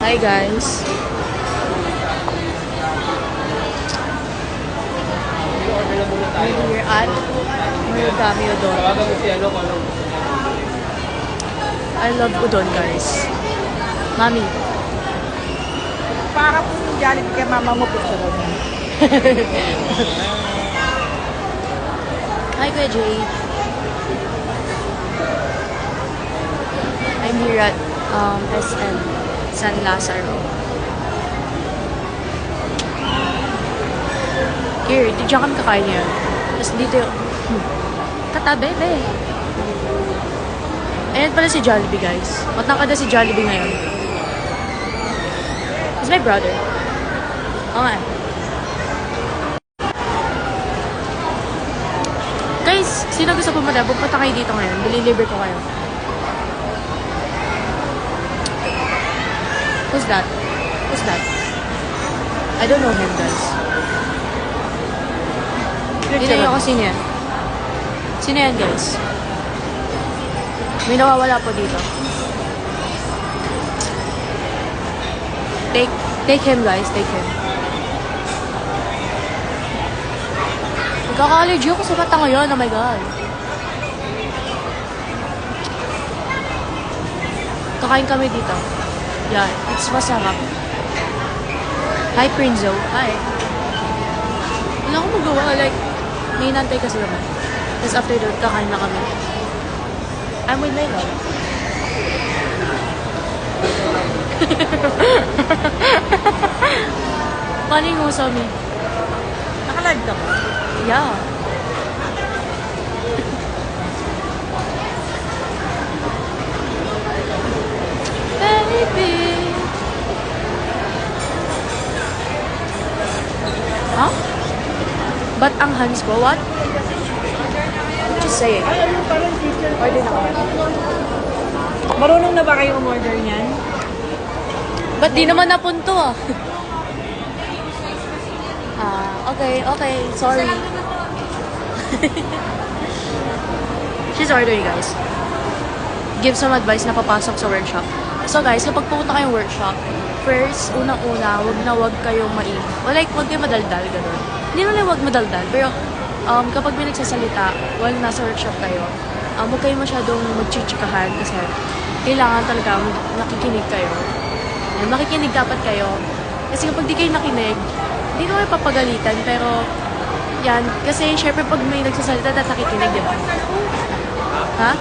Hi guys. We're here at Marugami Udon. I love udon guys. Mami. Para po yung Jollibee kay mama mo picture mo. Hi Kuya Jay. I'm here at SM San Lazaro. Here, diyan kami kakain yan. Tapos dito yung... Katabi, be. Ayan pala si Jollibee, guys. Matangkad na si Jollibee ngayon. He's my brother. Oo nga. Guys, sino gusto pumunta? Pupunta kayo dito ngayon. Bililibre ko kayo. Who's that? Who's that? I don't know him, guys. Dito yung ako sino yan. Sino yan, guys? May nawawala po dito. Take him, guys. Take him. Nagkaka-allergy ako sa mata ngayon. Oh my God. Kakain kami dito. Yeah, it's masarap. Hi, Prinzo. Hi. Wala akong magawa. Like, may inantay kasi naman. Tapos after that, kakain na kami. I'm with my love. Paano yung uso, Mi? Nakalive ka ba? Yeah. Baby. Huh? Ba't ang hands ko? What? Just say it. Ay, ano parang teacher? Order na ako. Marunong na ba kayo umorder niyan? Ba't di naman napunto ah? Okay. Sorry. She's ordering, guys. Give some advice na papasok sa workshop. So guys, kapag pupunta kayong workshop, first, unang-una, wag kayong maingay. Like, wag kayong madaldal, gano'n. Hindi naman wag madaldal, pero kapag may nagsasalita, while nasa workshop kayo, huwag kayo masyadong magchichikahan kasi kailangan talaga nakikinig kayo. Makikinig dapat kayo. Kasi kapag di kayo nakinig, hindi ko kayo papagalitan, pero yan, kasi syempre pag may nagsasalita, dapat nakikinig, di ba? Ha?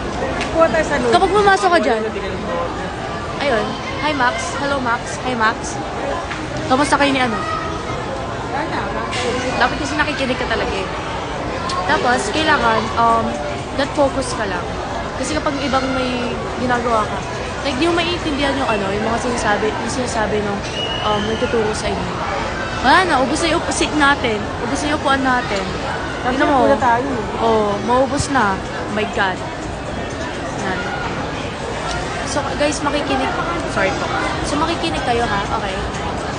Kuha tayo sa loob. Kapag pumasok ka dyan, ayun, hi Max, hello Max, hi Max. Kamusta kayo ni ano? Dapat kasi nakikinig ka talaga eh. Tapos, kailangan, not focus ka lang. Kasi kapag ibang may ginagawa ka, like, di mo maiintindihan yung ano, yung mga sinasabi nung nagtuturo sa inyo. Wala na, ubos na yung seat natin. Ubos na yung upuan natin. Kasi Tignan mo. pula tayo. Oh, maubos na. Oh my God. Yan. So, guys, makikinig. Sorry po. So, makikinig kayo, ha? Okay.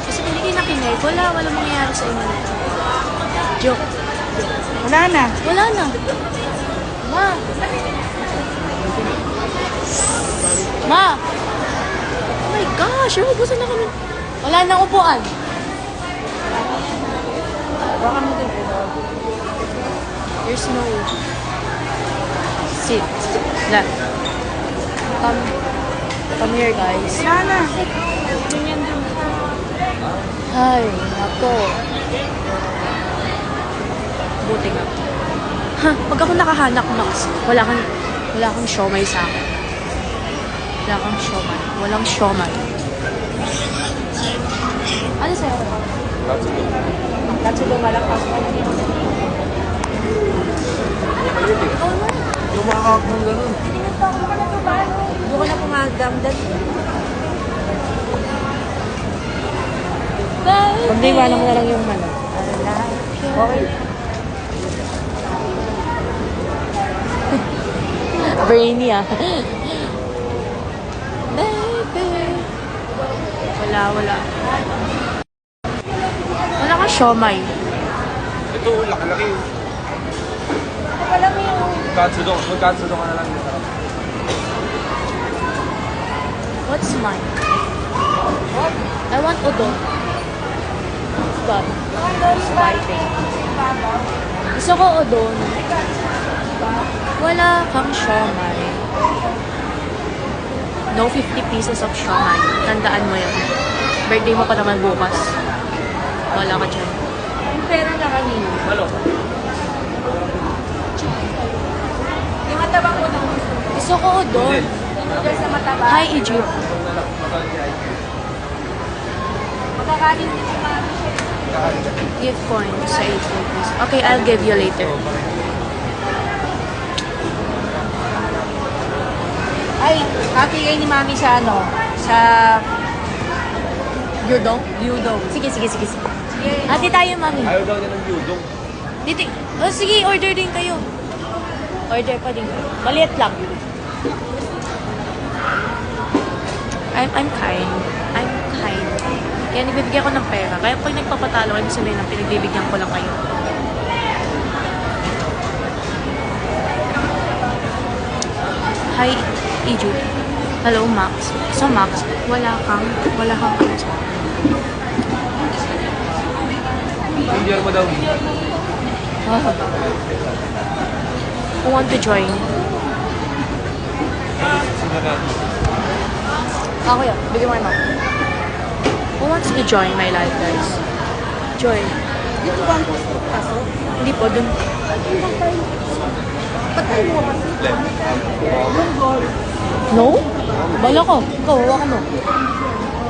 Kasi kung hindi kayo nakinig, wala mangyayari sa inyo. Joke. Wala na. Wala na. Ma. Ma. Oh my gosh, ubusan na kami. Wala na upuan. Baka mo din. There's no seat. Left. Come here, guys. Wala na. Ay, ako. Buti nga. Ha, pag ako nakahanak, Max, wala kang siomay sa akin. Wala kang siomay. Walang siomay. Ano sa'yo? Katsudo malakas pa. Ikaw na. Lumakak ng gano'n. Doon ko na pumadamdan. Kundi wala mo na lang yung ano. Okay. Brainy ah. Baby. Wala. Wala kang siomay. Ito, laki-laki. Alam mo yung... Magkatsudo ka na lang dito. What's mine? What? udon. But, spiting. Gusto ko udon. Wala kang siomay. No 50 pieces of siomay. Tandaan mo yun. Birthday mo pa naman bukas. Wala ka dyan. Yung pera na kanina. Malo. Yung matabang ko na Gusto ko udon. noodles na mataba. Hi, Egypt. Makakanin din si Mami. Gift coins sa 8 rupees. Okay, I'll give you later. Ay, happy kayo ni Mami sa ano? Sa Gyudong? Gyudong. Sige. Ate tayo, mami. Ayaw daw niya ng yudong. Dito. Oh, sige, order din kayo. Order pa din kayo. Maliit lang. I'm kind. I'm kind. Kaya nagbibigyan ko ng pera. Kaya pag nagpapatalo kayo, sabihin lang, pinagbibigyan ko lang kayo. Hi, Iju. Hello, Max. So, Max, wala kang ano sa akin. Hindi mo daw. Who want to join? Sino na? Ako yan. Bigyan mo ano. Who wants to join my live, guys? Join. Dito ba ang pasok? Hindi po, dun. Patay mo ba? No? Bala ko. Ikaw, hawakan mo.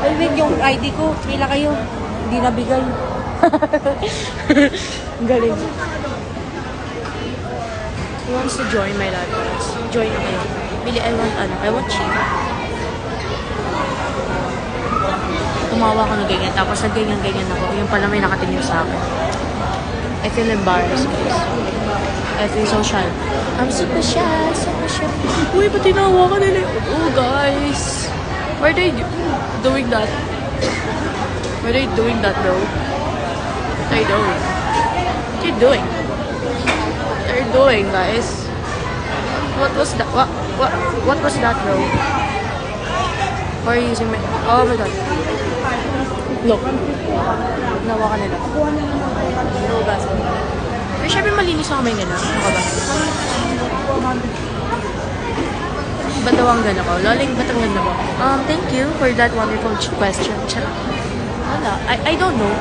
Ay, wait, yung ID ko. Pila kayo. Hindi nabigay. Ang galing. Who wants to join my live, guys? Join na kayo. Bili, I want cheap. Tumawa ko na ganyan, tapos nagganyan-ganyan ako. Yung pala may nakatingin sa akin. I feel embarrassed, guys. I feel so shy. I'm super shy, super shy. Uy, ba't tinawa ka nila? Oh, guys. Why are they doing that? Why are they doing that, bro? What are you doing? What are you doing? What are you doing, guys? What was that? What was that, bro? Why are you using my... Oh my god. Look. Nawa ka nila. Hugasan. Pero syempre malinis ang kamay nila. Ano ka ba? Ba't daw ang ganda ko? Loling, ba't ang ganda ko? Thank you for that wonderful question. Wala. I don't know.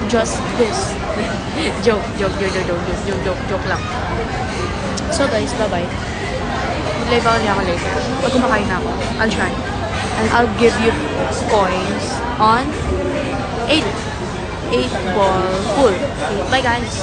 Just this. Joke lang. So guys, bye-bye. Mag-live ako later. Pag kumakain na ako, I'll try. And I'll give you coins on 8 ball full. Okay, bye guys.